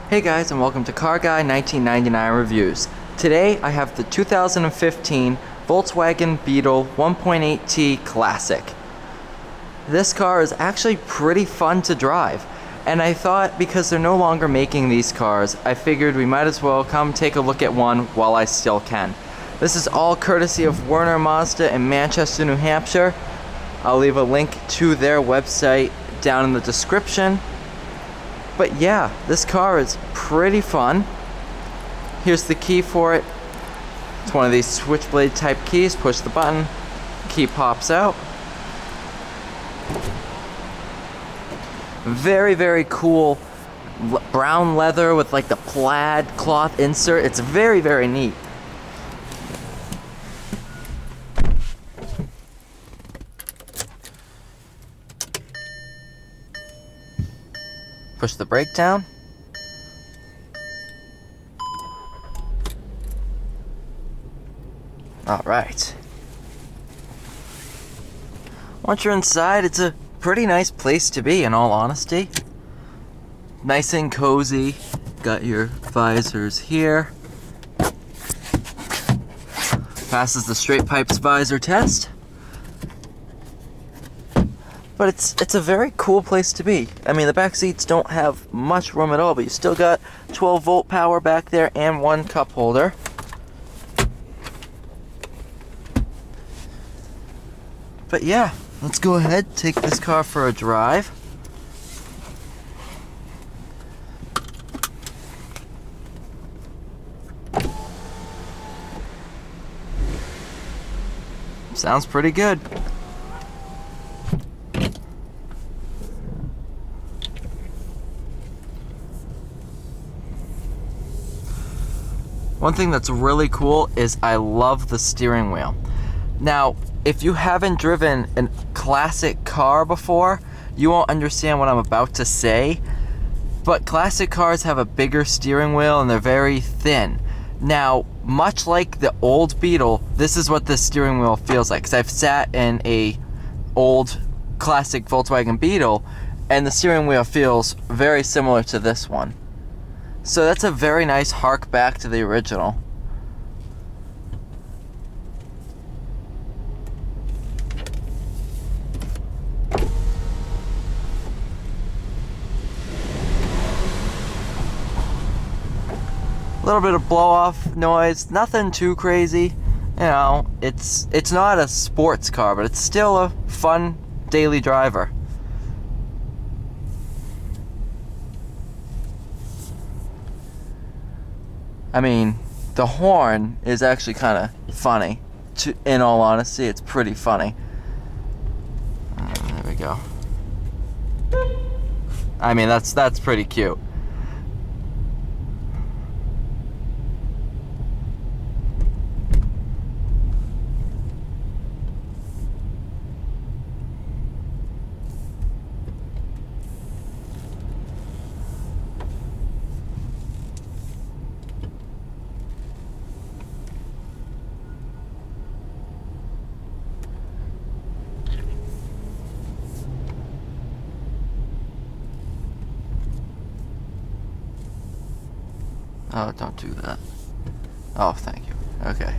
Hey guys, and welcome to Car Guy 1999 Reviews. Today I have the 2015 Volkswagen Beetle 1.8T Classic. This car is actually pretty fun to drive, and I thought because they're no longer making these cars, I figured we might as well come take a look at one while I still can. This is all courtesy of Werner Mazda in Manchester, New Hampshire. I'll leave a link to their website down in the description. But yeah, this car is pretty fun. Here's the key for it. It's one of these switchblade type keys. Push the button, key pops out. Very, very cool brown leather with like the plaid cloth insert. It's very, very neat. Push the brake down. All right. Once you're inside, it's a pretty nice place to be, in all honesty. Nice and cozy. Got your visors here. Passes the straight pipes visor test. But it's a very cool place to be. I mean, the back seats don't have much room at all, but you still got 12 volt power back there and one cup holder. But yeah, let's go ahead, take this car for a drive. Sounds pretty good. One thing that's really cool is I love the steering wheel. Now, if you haven't driven a classic car before, you won't understand what I'm about to say, but classic cars have a bigger steering wheel and they're very thin. Now, much like the old Beetle, this is what the steering wheel feels like, because I've sat in a old classic Volkswagen Beetle and the steering wheel feels very similar to this one. So that's a very nice hark back to the original. A little bit of blow off noise, nothing too crazy. You know, it's not a sports car, but it's still a fun daily driver. I mean, the horn is actually kind of funny. In all honesty, it's pretty funny. There we go. I mean, that's pretty cute. Oh, don't do that. Oh, thank you. Okay.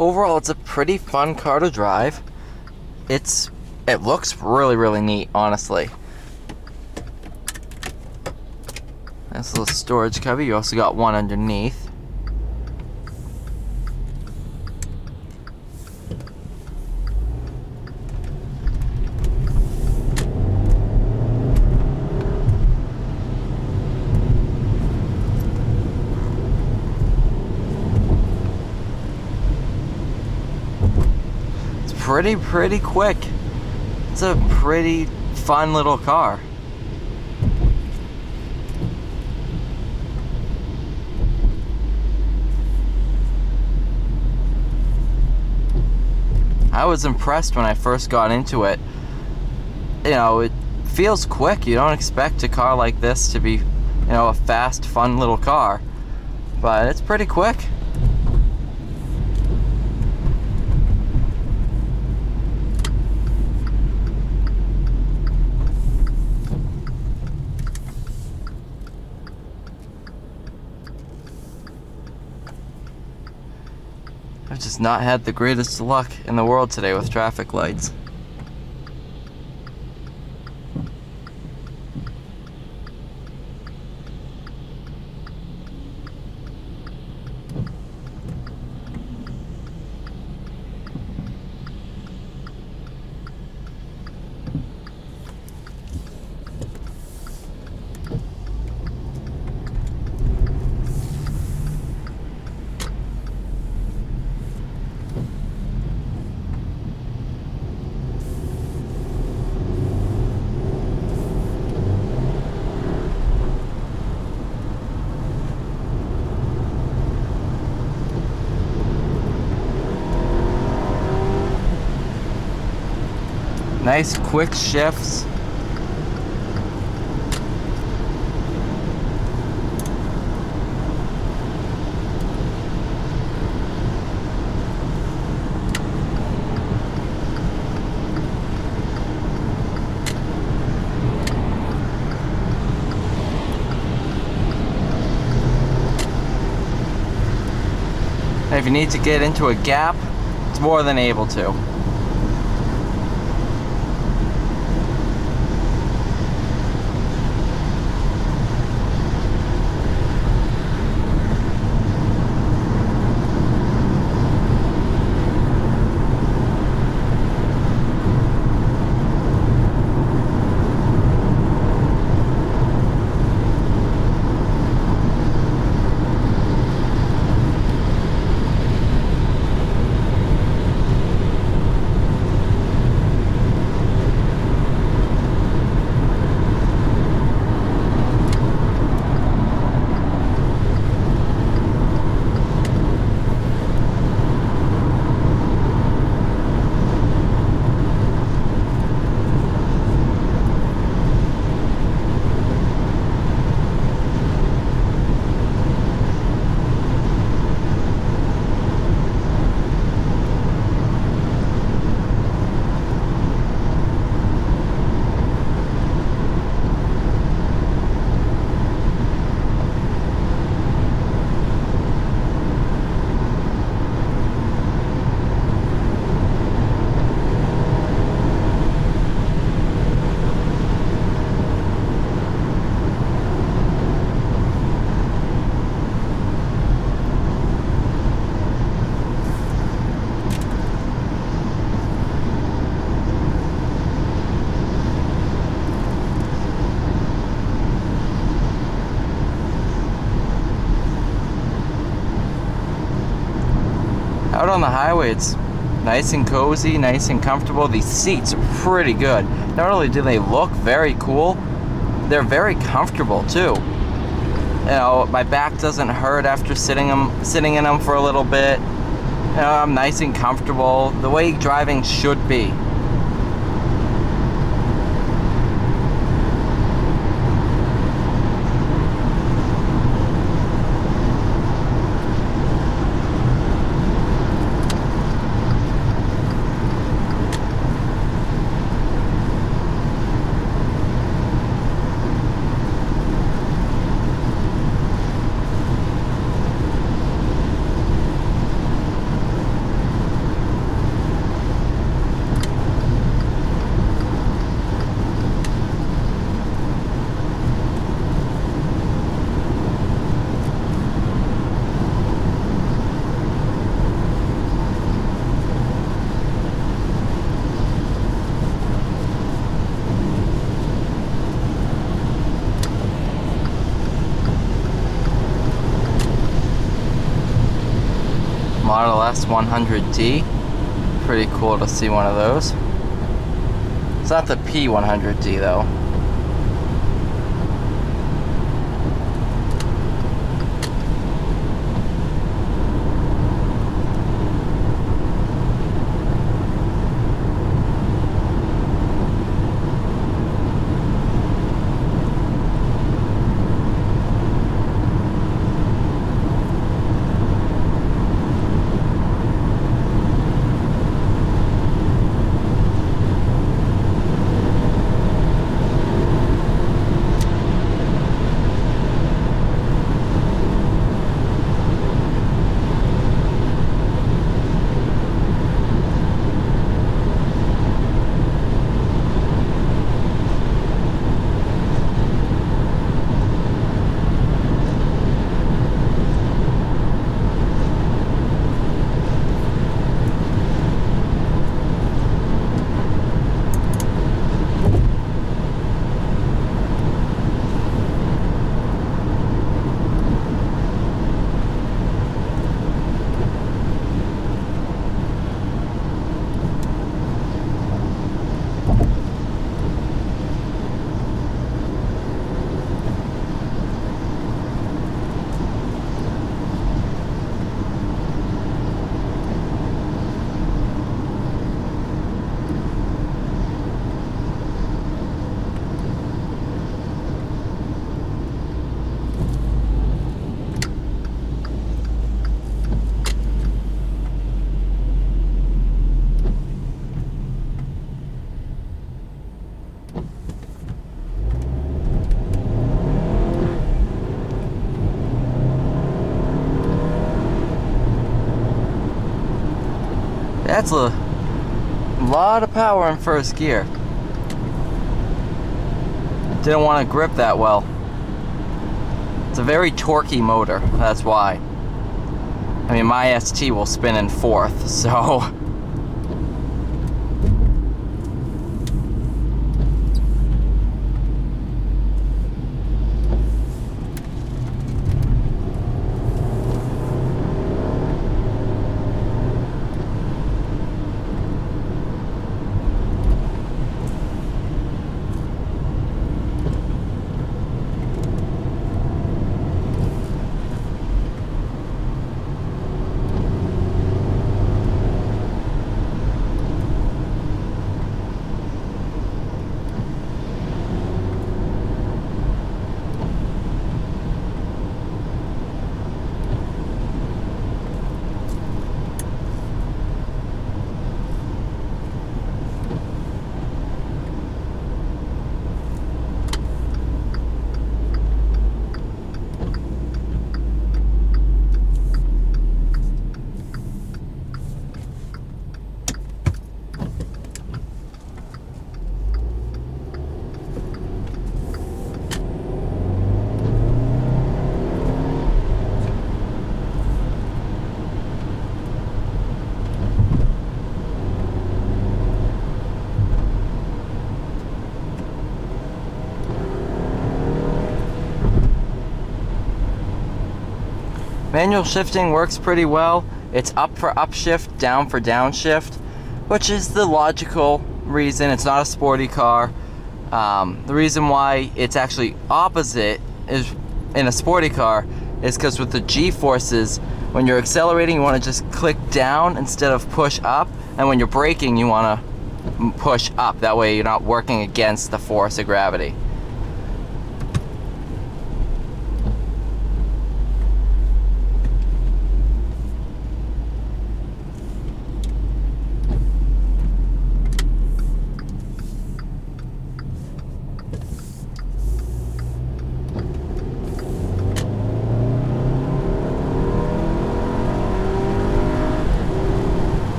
Overall, it's a pretty fun car to drive. It looks really, really neat, honestly. Nice little storage cubby. You also got one underneath. pretty quick. It's a pretty fun little car. I was impressed when I first got into it. You know, it feels quick. You don't expect a car like this to be, you know, a fast, fun little car. But it's pretty quick. I've just not had the greatest luck in the world today with traffic lights. Nice quick shifts. And if you need to get into a gap, it's more than able to. Out on the highway, it's nice and cozy, nice and comfortable. These seats are pretty good. Not only do they look very cool, they're very comfortable too. You know, my back doesn't hurt after sitting in them for a little bit. You know, I'm nice and comfortable, the way driving should be. Model S 100T. pretty cool to see one of those. It's not the P100D though. That's a lot of power in first gear. Didn't want to grip that well. It's a very torquey motor, that's why. I mean, my ST will spin in fourth, so... Manual shifting works pretty well. It's up for upshift, down for downshift, which is the logical reason. It's not a sporty car. The reason why it's actually opposite is in a sporty car is because with the G-forces, when you're accelerating, you want to just click down instead of push up, and when you're braking, you want to push up. That way you're not working against the force of gravity.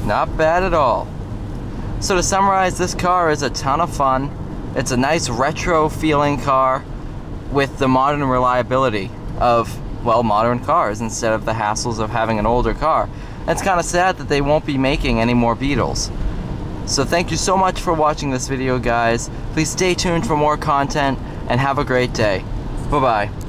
Not bad at all. So to summarize, this car is a ton of fun. It's a nice retro feeling car with the modern reliability of, well, modern cars instead of the hassles of having an older car. It's kind of sad that they won't be making any more Beetles. So thank you so much for watching this video, guys. Please stay tuned for more content, and have a great day. Bye-bye.